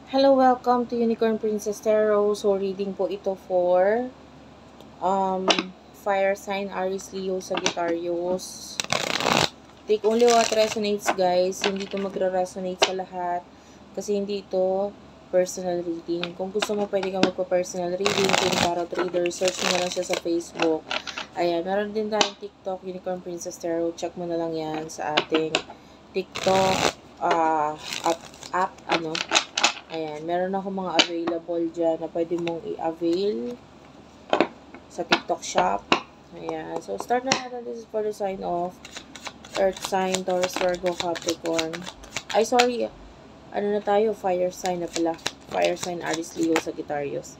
Hello, welcome to Unicorn Princess Tarot. So, reading po ito for um, Fire Sign, Aries, Leo, Sagittarius. Take only what resonates, guys. Hindi ito magra-resonate sa lahat. Kasi hindi ito personal reading. Kung gusto mo, pwede ka magpa-personal reading. Kung tarot reader, search mo na lang siya sa Facebook. Ayan, meron din tayong TikTok, Unicorn Princess Tarot. Check mo na lang yan sa ating TikTok app, Ayan, meron ako mga available dyan na pwede mong i-avail sa TikTok shop. Ayan, so start na natin. This is for the sign of Earth sign, Taurus, Virgo, Capricorn. Ay, sorry. Ano na tayo? Fire sign na pala. Fire sign, Aries, Leo, Sagittarius.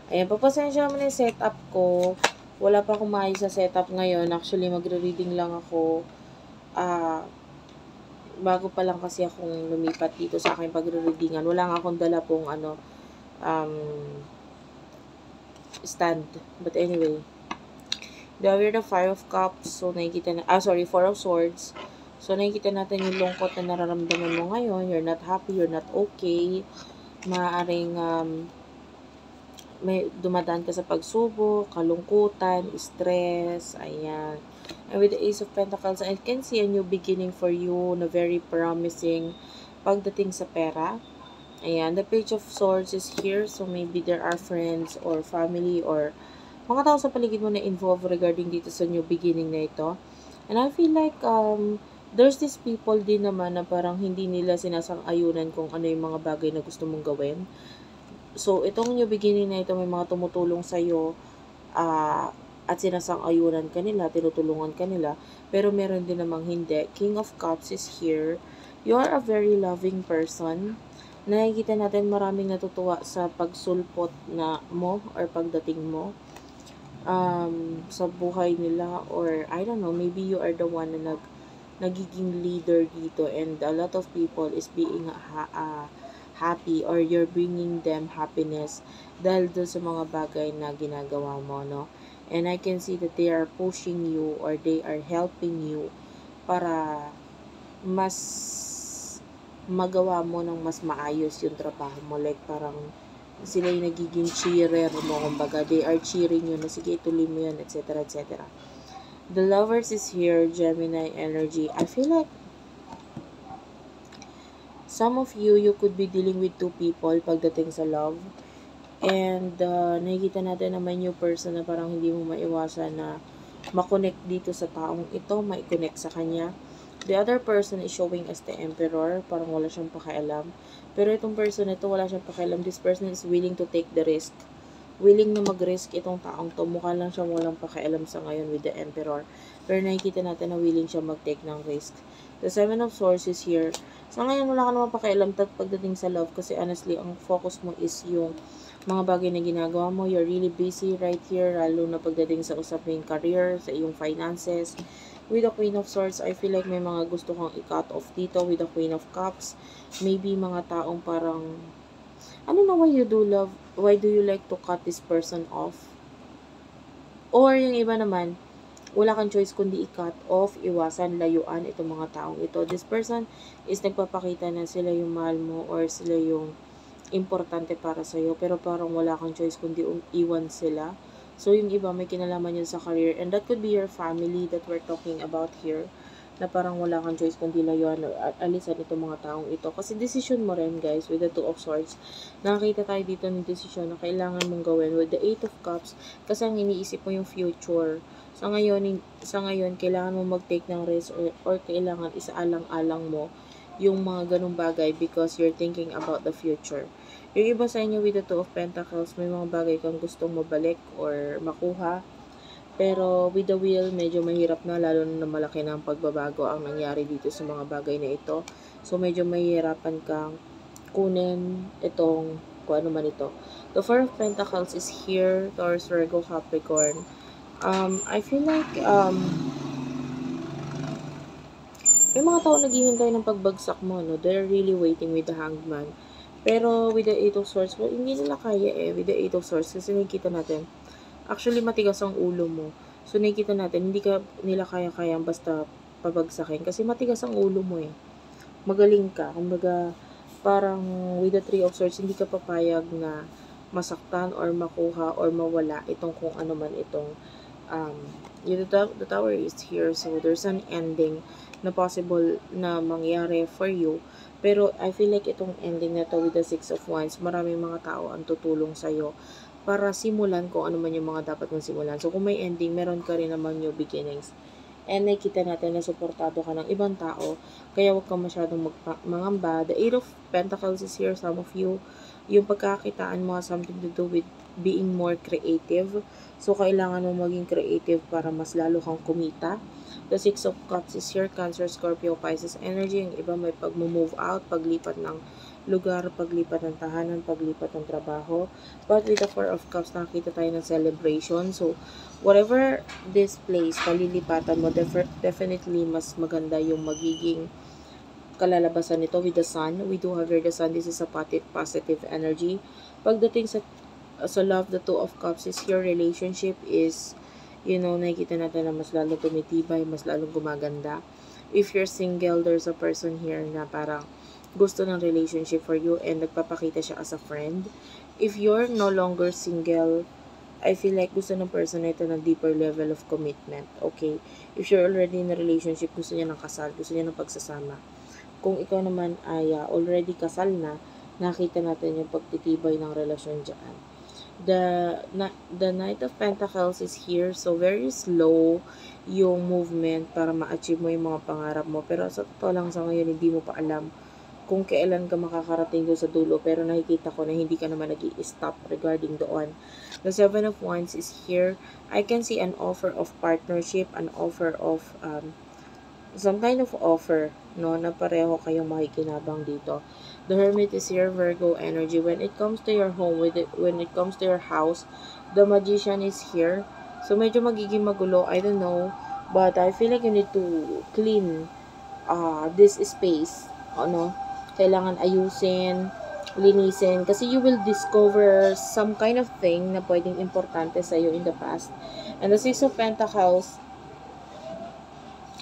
Ayan, papasensya mo na yung setup ko. Wala pa akong maayos sa setup ngayon. Actually, magre-reading lang ako. Bago pa lang kasi akong lumipat dito sa aking pagre-readingan. Wala nga akong dala pong stand. But anyway, we're the Five of Cups. So, nakikita na, Four of Swords. So, nakikita natin yung lungkot na nararamdaman mo ngayon. You're not happy, you're not okay. Maaaring may dumadaan ka sa pagsubok, kalungkutan, stress, ayan. And with the Ace of Pentacles, I can see a new beginning for you na very promising pagdating sa pera. Ayan, the Page of Swords is here. So, maybe there are friends or family or mga tao sa paligid mo na involved regarding dito sa new beginning na ito. And I feel like there's these people din naman na parang hindi nila sinasang-ayunan kung ano yung mga bagay na gusto mong gawin. So, itong new beginning na ito, may mga tumutulong sa'yo at sinasang-ayunan ka nila, tinutulungan ka nila. Pero meron din namang hindi. King of Cups is here. You are a very loving person. Nakikita natin maraming natutuwa sa pagsulpot na mo or pagdating mo sa buhay nila, or I don't know, maybe you are the one na nagiging leader dito and a lot of people is being happy or you're bringing them happiness dahil doon sa mga bagay na ginagawa mo, no? And I can see that they are pushing you or they are helping you para mas magawa mo ng mas maayos yung trabaho mo. Like parang sila yung nagiging cheerer mo, kumbaga they are cheering you na sige ituloy mo yan, etc. etc. The Lovers is here, Gemini energy. I feel like some of you could be dealing with two people pagdating sa love. And nakikita natin naman yung person na parang hindi mo maiwasan na makonect dito sa taong ito, ma-connect sa kanya. The other person is showing as the Emperor, parang wala siyang pakialam. Pero itong person ito, wala siyang pakialam. This person is willing to take the risk. Willing na mag-risk itong taong to. Mukha lang siyang walang pakialam sa ngayon with the Emperor. Pero nakikita natin na willing siya mag-take ng risk. The Seven of Swords is here. Sa ngayon, wala ka naman pakialam pagdating sa love kasi honestly, ang focus mo is yung mga bagay na ginagawa mo. You're really busy right here, lalo na pagdating sa usaping career, sa iyong finances. With the Queen of Swords, I feel like may mga gusto kang i-cut off dito with the Queen of Cups. Maybe mga taong parang, I don't know why do you like to cut this person off? Or yung iba naman, wala kang choice kundi i-cut off, iwasan, layuan itong mga taong ito. This person is nagpapakita na sila yung mahal mo or sila yung importante para sa'yo. Pero parang wala kang choice kundi iwan sila. So, yung iba may kinalaman yun sa career. And that could be your family that we're talking about here. Na parang wala kang choice kundi layuan or alisan itong mga taong ito. Kasi decision mo rin, guys, with the Two of Swords. Nakakita tayo dito ng decision na kailangan mong gawin with the Eight of Cups. Kasi ang iniisip mo yung future. Sa ngayon kailangan mo mag-take ng risk or kailangan isaalang-alang mo yung mga ganung bagay because you're thinking about the future. Yung iba sa inyo with the Two of Pentacles, may mga bagay kang gustong mabalik or makuha. Pero with the Wheel, medyo mahirap na, lalo na malaki na ang pagbabago ang nangyari dito sa mga bagay na ito. So, medyo mahihirapan kang kunin itong, kung ano man ito. The Four of Pentacles is here, Taurus, Virgo, Capricorn. I feel like, may mga tao naghihintay ng pagbagsak mo, no? They're really waiting with the Hangman. Pero with the Eight of Swords, well, hindi nila kaya with the Eight of Swords kasi nakikita natin, actually matigas ang ulo mo. So nakikita natin, hindi ka nila kaya-kayang basta pabagsakin kasi matigas ang ulo mo eh. Magaling ka, kumbaga parang with the Three of Swords, hindi ka papayag na masaktan or makuha or mawala itong kung ano man itong the Tower is here. So, there's an ending na possible na mangyari for you. Pero, I feel like itong ending na to with the Six of Wands, maraming mga tao ang tutulong sa'yo para simulan kung ano man yung mga dapat mong simulan. So, kung may ending, meron ka rin naman new beginnings. And nakikita natin na suportado ka ng ibang tao, kaya huwag kang masyadong mangamba. The Eight of Pentacles is here. Some of you, yung pagkakitaan mo has something to do with being more creative. So, kailangan mo maging creative para mas lalo kang kumita. The Six of Cups is here. Cancer, Scorpio, Pisces energy. Yung iba may pag-move out, paglipat ng lugar, paglipat ng tahanan, paglipat ng trabaho. But with the Four of Cups, nakita tayo ng celebration. So, whatever this place, palilipatan mo, definitely mas maganda yung magiging kalalabasan nito with the Sun. We do have here the Sun. This is a positive energy. Pagdating sa love, the Two of Cups is your relationship is, nakikita natin na mas lalo tumitibay, mas lalong gumaganda. If you're single, there's a person here na parang gusto ng relationship for you and nagpapakita siya as a friend. If you're no longer single, I feel like gusto ng person na ito ng deeper level of commitment. Okay? If you're already in a relationship, gusto niya ng kasal, gusto niya ng pagsasama. Kung ikaw naman ay already kasal na, nakita natin yung pagtitibay ng relasyon dyan. The Knight of Pentacles is here. So, very slow yung movement para ma-achieve mo yung mga pangarap mo. Pero sa totoo lang sa ngayon, hindi mo pa alam kung kailan ka makakarating doon sa dulo, pero nakikita ko na hindi ka naman nag-i-stop regarding doon. The Seven of Wands is here. I can see an offer of partnership, an offer of some kind of offer, no, na pareho kayong makikinabang dito. The Hermit is here, Virgo energy. When it comes to your home, when it comes to your house, the Magician is here. So, medyo magiging magulo, I don't know, but I feel like you need to clean this space, kailangan ayusin, linisin, kasi you will discover some kind of thing na pwedeng importante sa'yo in the past. And the Six of Pentacles,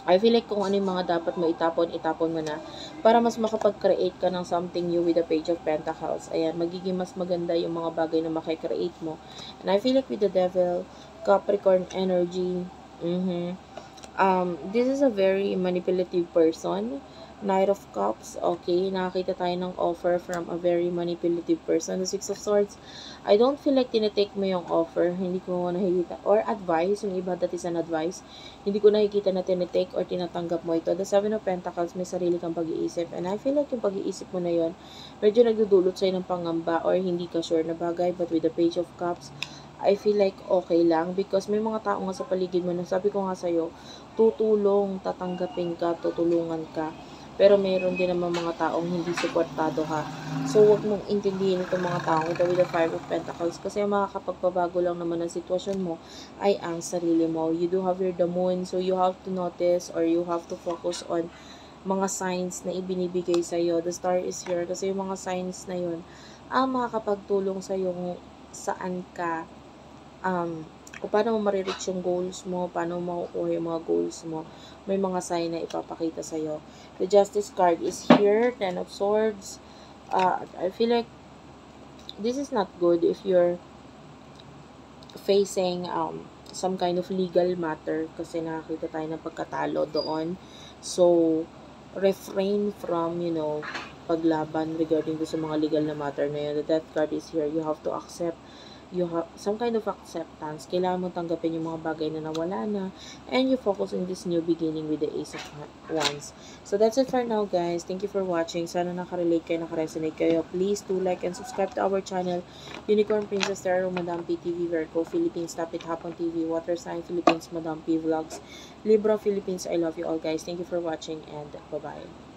I feel like kung ano yung mga dapat mo itapon mo na para mas makapag-create ka ng something new with the Page of Pentacles. Ayan, magiging mas maganda yung mga bagay na makikreate mo. And I feel like with the Devil, Capricorn energy, this is a very manipulative person. Knight of Cups, okay, nakakita tayo ng offer from a very manipulative person. The Six of Swords, I don't feel like tinitake mo yung offer, hindi ko nakikita, or advice, yung iba that is an advice, hindi ko nakikita na tinitake or tinatanggap mo ito. The Seven of Pentacles, may sarili kang pag-iisip, and I feel like yung pag-iisip mo na yun, medyo nagdudulot sa'yo ng pangamba or hindi ka sure na bagay, but with the Page of Cups, I feel like okay lang because may mga tao nga sa paligid mo na sabi ko nga sa'yo, tutulong, tatanggapin ka, tutulungan ka. Pero mayroon din naman mga taong hindi suportado ka. So, huwag mong intindihin itong mga taong ito with the Five of Pentacles kasi makakapagpabago lang naman ang sitwasyon mo ay ang sarili mo. You do have your the Moon, so you have to notice or you have to focus on mga signs na ibinibigay sa'yo. The Star is here kasi yung mga signs na yun ang makakapagtulong sa'yo kung saan ka kung paano mo marireach yung goals mo, paano mo makukuha yung mga goals mo, may mga sign na ipapakita sa'yo. The Justice card is here, Ten of Swords. I feel like this is not good if you're facing some kind of legal matter kasi nakakita tayo ng pagkatalo doon. So, refrain from, paglaban regarding sa mga legal na matter na yun. The Death card is here. You have to accept you have some kind of acceptance. Kailangan mo tanggapin yung mga bagay na nawala na and you focus on this new beginning with the Ace of Wands. So that's it for now, guys. Thank you for watching. Sana nakarelate kayo, nakaresonate kayo. Please do like and subscribe to our channel. Unicorn Princess Tarot, Madam P TV, Virgo Philippines, Tapit Hapon TV, Water Sign Philippines, Madam P Vlogs, Libra Philippines. I love you all, guys. Thank you for watching and bye-bye.